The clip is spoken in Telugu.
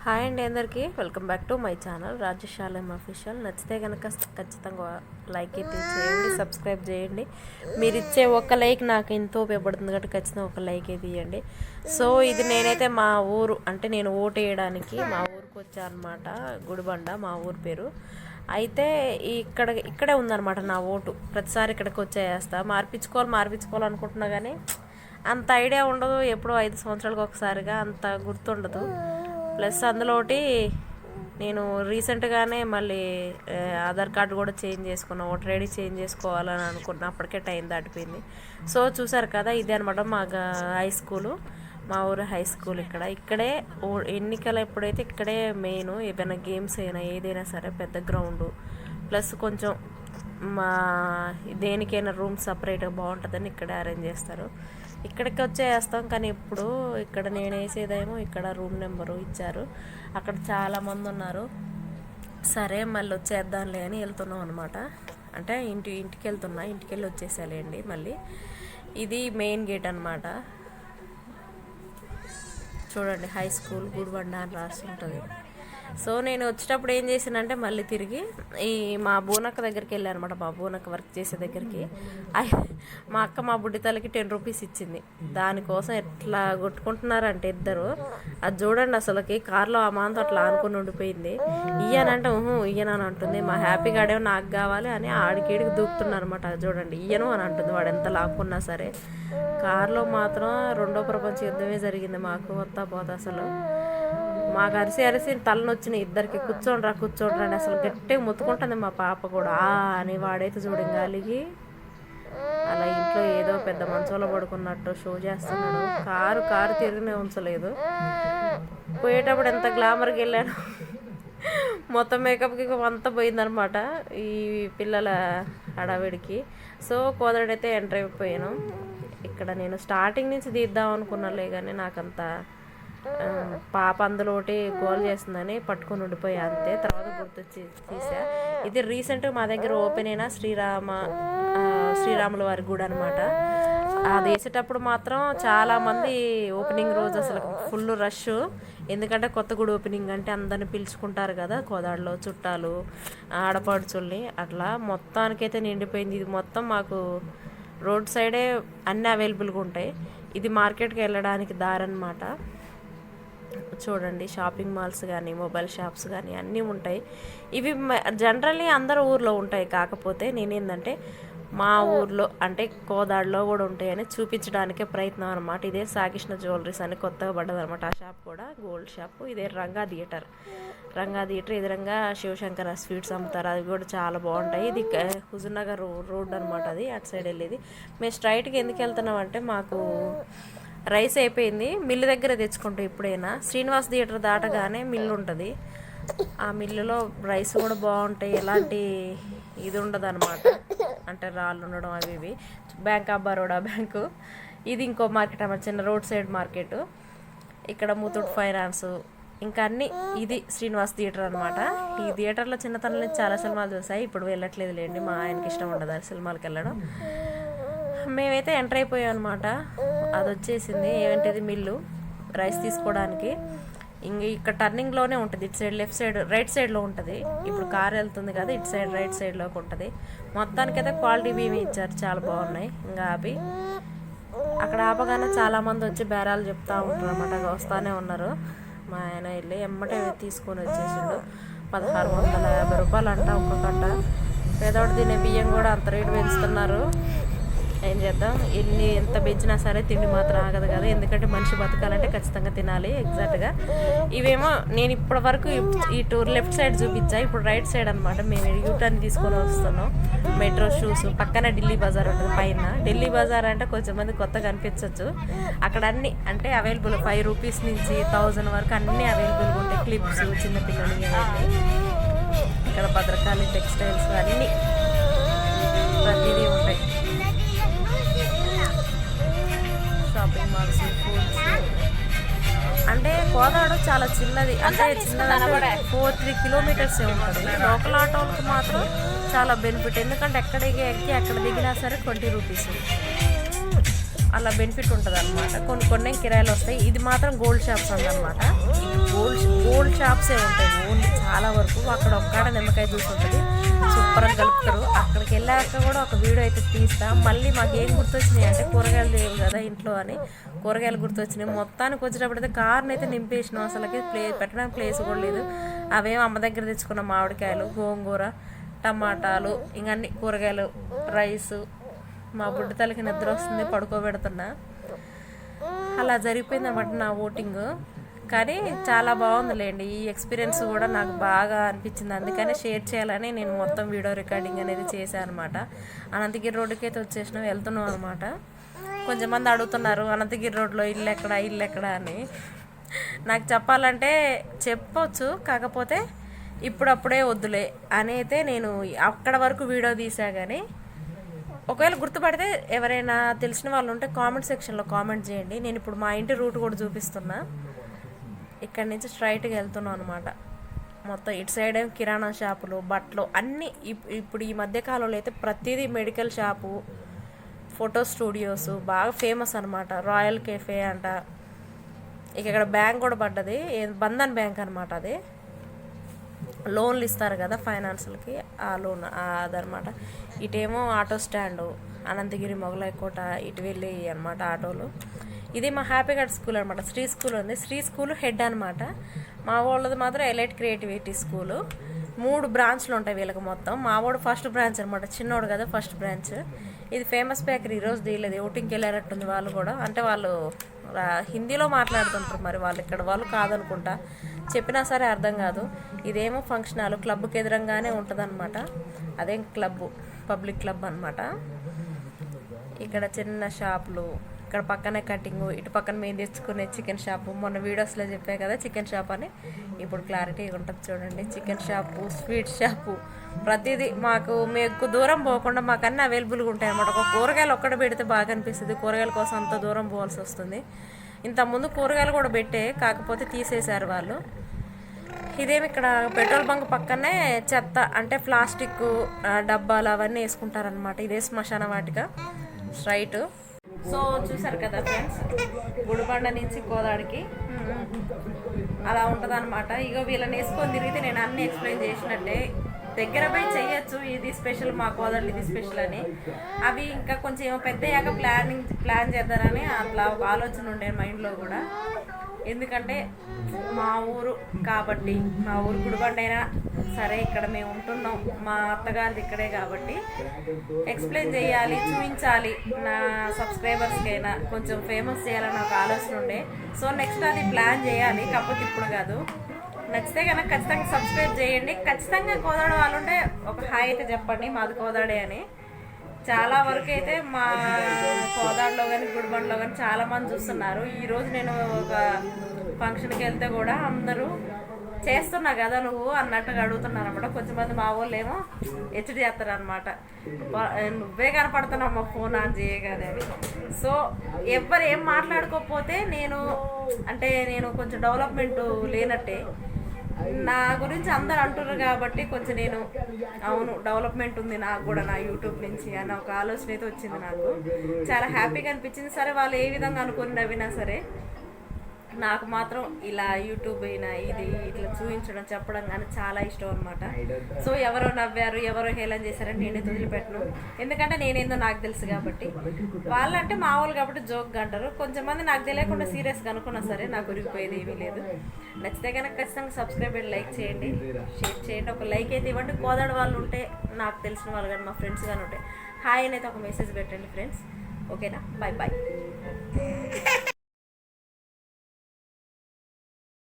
హాయ్ అండి అందరికీ welcome back to my channel Rajashalam official. నచ్చితే కనుక ఖచ్చితంగా లైక్ అయితే చేయండి, సబ్స్క్రైబ్ చేయండి. మీరు ఇచ్చే ఒక లైక్ నాకు ఎంతో ఉపయోగపడుతుంది కాబట్టి ఖచ్చితంగా ఒక లైక్ అయితే ఇవ్వండి. సో ఇది నేనైతే మా ఊరు అంటే నేను ఓటు వేయడానికి మా ఊరికి వచ్చాను అనమాట. గుడిబండ మా ఊరు పేరు. అయితే ఇక్కడే ఉందన్నమాట నా ఓటు. ప్రతిసారి ఇక్కడికి వచ్చేస్తా. మార్పించుకోవాలనుకుంటున్నా కానీ అంత ఐడియా ఉండదు. ఎప్పుడో 5 సంవత్సరాలకు ఒకసారిగా అంత గుర్తుండదు. ప్లస్ అందులోటి నేను రీసెంట్గానే మళ్ళీ ఆధార్ కార్డు కూడా చేంజ్ చేసుకున్నాను. ఓటర్ ఐడి చేంజ్ చేసుకోవాలని అనుకున్నా. అప్పటికే టైం దాటిపోయింది. సో చూసారు కదా, ఇదే అనమాట మా హై స్కూలు, మా ఊరు హై స్కూల్. ఇక్కడే ఎన్నికలు ఎప్పుడైతే ఇక్కడే మెయిన్. ఏదైనా గేమ్స్ అయినా ఏదైనా సరే పెద్ద గ్రౌండ్ ప్లస్ కొంచెం మా దేనికైనా రూమ్ సపరేట్గా బాగుంటుందని ఇక్కడే అరేంజ్ చేస్తారు. ఇక్కడికి వచ్చేస్తాం. కానీ ఇప్పుడు ఇక్కడ నేను వేసేదేమో ఇక్కడ రూమ్ నెంబరు ఇచ్చారు. అక్కడ చాలామంది ఉన్నారు. సరే మళ్ళీ వచ్చేద్దాంలే అని వెళ్తున్నాం అనమాట. అంటే ఇంటికి వెళ్తున్నా. ఇంటికి వెళ్ళి వచ్చేసేయాలండి మళ్ళీ. ఇది మెయిన్ గేట్ అనమాట. చూడండి, హై స్కూల్ గుడిబండ అని రాసి ఉంటుంది. సో నేను వచ్చేటప్పుడు ఏం చేసానంటే మళ్ళీ తిరిగి ఈ మా బోనక్క దగ్గరికి వెళ్ళాను అనమాట. మా బోనక్క వర్క్ చేసే దగ్గరికి. మా అక్క మా బుడ్డి తల్లికి 10 రూపీస్ ఇచ్చింది. దానికోసం ఎట్లా కొట్టుకుంటున్నారంటే ఇద్దరు. అది చూడండి, అసలుకి కార్లో ఆ మాంతో అట్లా ఆనుకొని ఉండిపోయింది. ఇయ్యనంటే ఇయ్యనని అంటుంది. మా హ్యాపీ గాడేమో నాకు కావాలి అని ఆడికేడికి దూకుతున్నారు అనమాట. అది చూడండి, ఇయ్యను అని అంటుంది. వాడు ఎంత లాక్కున్నా సరే. కార్లో మాత్రం రెండో ప్రపంచ యుద్ధమే జరిగింది మాకు. వస్తా పోతా అసలు మాకు అరిసి తలనొచ్చినాయి ఇద్దరికి. కూర్చోండి అని అసలు గట్టిగా ముత్తుకుంటుంది మా పాప కూడా. అని వాడైతే చూడండి అలిగి అలా ఇంట్లో ఏదో పెద్ద మంచంలో పడుకున్నట్టు షో చేస్తున్నాడు. కారు తిరిగినే ఉంచలేదు. పోయేటప్పుడు ఎంత గ్లామర్కి వెళ్ళాను. మొత్తం మేకప్కి అంతా పోయిందనమాట ఈ పిల్లల హడావిడికి. సో కోదడైతే ఎంటర్ అయిపోయాను. ఇక్కడ నేను స్టార్టింగ్ నుంచి తీద్దాం అనుకున్నాలే కానీ నాకంత పాప అందులోటి గోల్ చేస్తుందని పట్టుకొని ఉండిపోయా అంతే. తర్వాత గుర్తొచ్చి తీసా. ఇది రీసెంట్గా మా దగ్గర ఓపెన్ అయిన శ్రీరాముల వారి గుడి అనమాట. అది వేసేటప్పుడు మాత్రం చాలామంది ఓపెనింగ్ రోజు అసలు ఫుల్ రష్. ఎందుకంటే కొత్త గుడి ఓపెనింగ్ అంటే అందరిని పిలుచుకుంటారు కదా, కోదాడలో చుట్టాలు ఆడపడుచుల్ని. అట్లా మొత్తానికైతే నిండిపోయింది. ఇది మొత్తం మాకు రోడ్ సైడే అన్నీ అవైలబుల్గా ఉంటాయి. ఇది మార్కెట్కి వెళ్ళడానికి దారి అనమాట. చూడండి, షాపింగ్ మాల్స్ కానీ మొబైల్ షాప్స్ కానీ అన్నీ ఉంటాయి. ఇవి జనరల్లీ అందరు ఊర్లో ఉంటాయి. కాకపోతే నేనేందంటే మా ఊర్లో అంటే కోదాడలో కూడా ఉంటాయని చూపించడానికే ప్రయత్నం అనమాట. ఇదే సాకృష్ణ జ్యువెలరీస్ అని కొత్తగా పడ్డది అనమాట. ఆ షాప్ కూడా గోల్డ్ షాప్. ఇదే రంగా థియేటర్ ఎదురంగా శివశంకర స్వీట్స్ అమ్ముతారు. అవి కూడా చాలా బాగుంటాయి. ఇది హుజూర్నగర్ రోడ్ అనమాట. అది అటు సైడ్ వెళ్ళేది. మేము స్ట్రైట్గా ఎందుకు వెళ్తున్నాం అంటే మాకు రైస్ అయిపోయింది. మిల్లు దగ్గర తెచ్చుకుంటాం ఎప్పుడైనా. శ్రీనివాస్ థియేటర్ దాటగానే మిల్లు ఉంటుంది. ఆ మిల్లులో రైస్ కూడా బాగుంటాయి. ఎలాంటి ఇది ఉండదు అనమాట. అంటే రాళ్ళు ఉండడం అవి ఇవి. Bank of Baroda bank. ఇది ఇంకో మార్కెట్ అన్నమాట, చిన్న రోడ్ సైడ్ మార్కెట్. ఇక్కడ ముతూట్ ఫైనాన్స్ ఇంకా అన్నీ. ఇది శ్రీనివాస్ థియేటర్ అనమాట. ఈ థియేటర్లో చిన్నతనం నుంచి చాలా సినిమాలు చూసాయి. ఇప్పుడు వెళ్ళట్లేదు లేండి, మా ఆయనకి ఇష్టం ఉండదు ఆ సినిమాలకు వెళ్ళడం. మేమైతే ఎంటర్ అయిపోయాం అనమాట. అది వచ్చేసింది ఏంటిది మిల్లు రైస్ తీసుకోవడానికి. ఇంక ఇక్కడ టర్నింగ్లోనే ఉంటుంది. ఇటు సైడ్ లెఫ్ట్ సైడ్ రైట్ సైడ్లో ఉంటుంది. ఇప్పుడు కార్ వెళ్తుంది కదా, ఇటు సైడ్ రైట్ సైడ్లోకి ఉంటుంది. మొత్తానికైతే క్వాలిటీ బియ్యం ఇచ్చారు, చాలా బాగున్నాయి. ఇంకా ఆపి అక్కడ ఆపగానే చాలామంది వచ్చి బేరాలు చెప్తా ఉంటారు అనమాట. వస్తూనే ఉన్నారు. మా ఆయన వెళ్ళి ఎమ్మటే తీసుకొని వచ్చేసిండు. 1650 రూపాయలు అంట ఒక్క కట్ట. పేదోడు తినే బియ్యం కూడా అంత రేటు పెంచుతున్నారు. ఏం చేద్దాం, ఎంత పెంచినా సరే తిండి మాత్రం ఆగదు కదా. ఎందుకంటే మనిషి బతకాలంటే ఖచ్చితంగా తినాలి. ఎగ్జాక్ట్గా ఇవేమో నేను ఇప్పటి వరకు ఈ టూర్ లెఫ్ట్ సైడ్ చూపించా. ఇప్పుడు రైట్ సైడ్ అనమాట. మేము యూటర్న్ తీసుకొని వస్తున్నాం. మెట్రో షూస్ పక్కన ఢిల్లీ బజార్ ఉంటుంది పైన. ఢిల్లీ బజార్ అంటే కొంచెం మంది కొత్తగా అనిపించవచ్చు. అక్కడ అన్నీ అంటే అవైలబుల్ 5 రూపీస్ నుంచి 1000 వరకు అన్నీ అవైలబుల్గా ఉంటాయి. క్లిప్స్, చిన్నపిల్లలు ఇవన్నీ. ఇక్కడ భద్రకాళి టెక్స్టైల్స్ అన్నీ ప్రతిదీ ఉంటాయి. Shopping malls, foods. అంటే కోదాడ చాలా చిన్నది. అంటే చిన్నది 4-3 కిలోమీటర్స్ ఉంటుంది. లోకల్ ఆటోలకు మాత్రం చాలా బెనిఫిట్. ఎందుకంటే ఎక్కడికి ఎక్కి ఎక్కడ దిగినా సరే 20 రూపీస్. అలా బెనిఫిట్ ఉంటుంది అనమాట. కొన్ని కిరాయిలు వస్తాయి. ఇది మాత్రం గోల్డ్ షాప్స్ అనమాట. గోల్డ్ షాప్సే ఉంటాయి ఓన్లీ చాలా వరకు. అక్కడ ఒక్కడ నిమ్మకాయ జ్యూస్ ఉంటుంది, సూపర్గా కలుపుతారు. అక్కడికి వెళ్ళాక కూడా ఒక వీడియో అయితే తీస్తా. మళ్ళీ మాకు ఏం గుర్తొచ్చినాయి అంటే కూరగాయలు లేవు కదా ఇంట్లో అని కూరగాయలు గుర్తొచ్చినాయి. మొత్తానికి వచ్చేటప్పుడైతే కార్ని అయితే నింపేసినాం, అసలుకి పెట్టడానికి ప్లేస్ కూడా లేదు. అవేమో అమ్మ దగ్గర తెచ్చుకున్న మామిడికాయలు, గోంగూర, టమాటాలు, ఇంక అన్ని కూరగాయలు, రైసు. మా బుడ్డ తల్లికి నిద్ర వస్తుంది, పడుకోబెడుతున్నా. అలా జరిగిపోయింది అన్నమాట నా ఓటింగ్. కానీ చాలా బాగుందిలేండి, ఈ ఎక్స్పీరియన్స్ కూడా నాకు బాగా అనిపించింది. అందుకని షేర్ చేయాలని నేను మొత్తం వీడియో రికార్డింగ్ అనేది చేశాను అనమాట. అనంతగిరి రోడ్డుకి అయితే వచ్చేసినాం, వెళ్తున్నాం అనమాట. కొంచెం మంది అడుగుతున్నారు అనంతగిరి రోడ్లో ఇల్లు ఎక్కడ అని. నాకు చెప్పాలంటే చెప్పొచ్చు, కాకపోతే ఇప్పుడప్పుడే వద్దులే అని అయితే నేను అక్కడ వరకు వీడియో తీసా. కానీ ఒకవేళ గుర్తుపడితే ఎవరైనా తెలిసిన వాళ్ళు ఉంటే కామెంట్ సెక్షన్లో కామెంట్ చేయండి. నేను ఇప్పుడు మా ఇంటి రూట్ కూడా చూపిస్తున్నా. ఇక్కడి నుంచి స్ట్రైట్గా వెళ్తున్నాం అనమాట. మొత్తం ఇటు సైడ్ ఏమో కిరాణా షాపులు, బట్టలు అన్నీ. ఇప్పుడు ఈ మధ్యకాలంలో అయితే ప్రతిదీ మెడికల్ షాపు, ఫోటో స్టూడియోస్ బాగా ఫేమస్ అనమాట. రాయల్ కెఫే అంట. ఇక్కడ బ్యాంక్ కూడా పడ్డది, బంధన్ బ్యాంక్ అనమాట. అది లోన్లు ఇస్తారు కదా ఫైనాన్షియల్కి, ఆ లోన్ అదనమాట. ఇటేమో ఆటో స్టాండు, అనంతగిరి, మొగలాయకోట ఇటు వెళ్ళి అనమాట ఆటోలు. ఇది మా హ్యాపీ గార్డ్ స్కూల్ అనమాట. శ్రీ స్కూల్ ఉంది, శ్రీ స్కూల్ హెడ్ అనమాట. మా వాళ్ళది మాత్రం ఎలైట్ క్రియేటివిటీ స్కూలు. 3 బ్రాంచ్లు ఉంటాయి వీళ్ళకి మొత్తం. మా వాడు ఫస్ట్ బ్రాంచ్ అనమాట, చిన్నోడు కదా ఫస్ట్ బ్రాంచ్. ఇది ఫేమస్ బేకరీ, ఈరోజు తీయలేదు, ఓటింగ్కి వెళ్ళారట్టుంది వాళ్ళు కూడా. అంటే వాళ్ళు హిందీలో మాట్లాడుతుంటారు, మరి వాళ్ళు ఇక్కడ వాళ్ళు కాదనుకుంటా, చెప్పినా సరే అర్థం కాదు. ఇదేమో ఫంక్షన్ హాల్, క్లబ్కి ఎదురంగానే ఉంటుంది అనమాట. అదేం క్లబ్, పబ్లిక్ క్లబ్ అనమాట. ఇక్కడ చిన్న షాపులు, ఇక్కడ పక్కనే కటింగ్, ఇటు పక్కన మేము తెచ్చుకునే చికెన్ షాపు. మొన్న వీడియోస్లో చెప్పాయి కదా చికెన్ షాప్ అని, ఇప్పుడు క్లారిటీగా ఉంటుంది చూడండి. చికెన్ షాపు, స్వీట్ షాపు, ప్రతిదీ మాకు ఎక్కువ దూరం పోకుండా మాకు అన్నీ అవైలబుల్గా ఉంటాయి అన్నమాట. ఒక కూరగాయలు ఒక్కటి పెడితే బాగా అనిపిస్తుంది, కూరగాయల కోసం అంత దూరం పోవాల్సి వస్తుంది. ఇంతకుముందు కూరగాయలు కూడా పెట్టే, కాకపోతే తీసేశారు వాళ్ళు. ఇదేమి ఇక్కడ పెట్రోల్ బంక్ పక్కనే చెత్త అంటే ప్లాస్టిక్ డబ్బాలు అవన్నీ వేసుకుంటారనమాట. ఇదే శ్మశాన వాటిక స్ట్రైట్. సో చూసారు కదా ఫ్రెండ్స్, గుడిబండ నుంచి కోదాడికి అలా ఉంటుంది అనమాట. ఇక వీళ్ళని వేసుకొని తిరిగితే నేను అన్నీ ఎక్స్ప్లెయిన్ చేసినట్టే. దగ్గర పోయి చెయ్యొచ్చు, ఇది స్పెషల్ మా కోదాడు, ఇది స్పెషల్ అని. అవి ఇంకా కొంచెం పెద్ద అయ్యాక ప్లాన్ చేద్దారని అట్లా ఒక ఆలోచన ఉండే మైండ్లో కూడా. ఎందుకంటే మా ఊరు కాబట్టి, మా ఊరు గుడిబండ అయినా సరే ఇక్కడ మేము ఉంటున్నాం, మా అత్తగారిది ఇక్కడే కాబట్టి ఎక్స్ప్లెయిన్ చేయాలి, చూపించాలి, నా సబ్స్క్రైబర్స్కి అయినా కొంచెం ఫేమస్ చేయాలని ఒక ఆలోచన ఉండే. సో నెక్స్ట్ అది ప్లాన్ చేయాలి, కాకపోతే ఇప్పుడు కాదు. నచ్చితే కనుక ఖచ్చితంగా సబ్స్క్రైబ్ చేయండి. ఖచ్చితంగా కోదాడ వాళ్ళు ఉంటే ఒక హాయ్ అయితే చెప్పండి, మాది కోదాడే అని. చాలా వరకు అయితే మా కోదాడలో కానీ గుడిబండలో కానీ చాలామంది చూస్తున్నారు. ఈరోజు నేను ఒక ఫంక్షన్కి వెళ్తే కూడా అందరూ చేస్తున్నా కదా నువ్వు అన్నట్టుగా అడుగుతున్నారు అనమాట. కొంచెంమంది మా వాళ్ళు ఏమో హెచ్చడి చేస్తారు అనమాట, నువ్వే కనపడుతున్నావు మా ఫోన్ ఆన్ చేయగానే. సో ఎవరు ఏం మాట్లాడుకోకపోతే నేను కొంచెం డెవలప్మెంట్ లేనట్టే. నా గురించి అందరు అంటున్నారు కాబట్టి కొంచెం నేను అవును డెవలప్మెంట్ ఉంది నాకు కూడా నా యూట్యూబ్ నుంచి అన్న ఒక ఆలోచన అయితే వచ్చింది. నాకు చాలా హ్యాపీగా అనిపించింది. సరే వాళ్ళు ఏ విధంగా అనుకుని నవ్వినా సరే నాకు మాత్రం ఇలా యూట్యూబ్ అయినా ఇది ఇట్లా చూపించడం, చెప్పడం కానీ చాలా ఇష్టం అనమాట. సో ఎవరో నవ్వారు, ఎవరో హేళన చేశారని నేనైతే వదిలిపెట్టను. ఎందుకంటే నేనేందో నాకు తెలుసు కాబట్టి. వాళ్ళంటే మామూలు కాబట్టి జోక్గా అంటారు. కొంచెంమంది నాకు తెలియకుండా సీరియస్గా అనుకున్నా సరే నాకు ఉరిగిపోయేది ఏమీ లేదు. నచ్చితే కనుక ఖచ్చితంగా సబ్స్క్రైబ్ అండ్ లైక్ చేయండి, షేర్ చేయండి. ఒక లైక్ అయితే ఇవ్వండి. కోదాడ వాళ్ళు ఉంటే, నాకు తెలిసిన వాళ్ళు కానీ మా ఫ్రెండ్స్ కానీ ఉంటే హాయ్ అని అయితే ఒక మెసేజ్ పెట్టండి ఫ్రెండ్స్. ఓకేనా, బాయ్ బాయ్.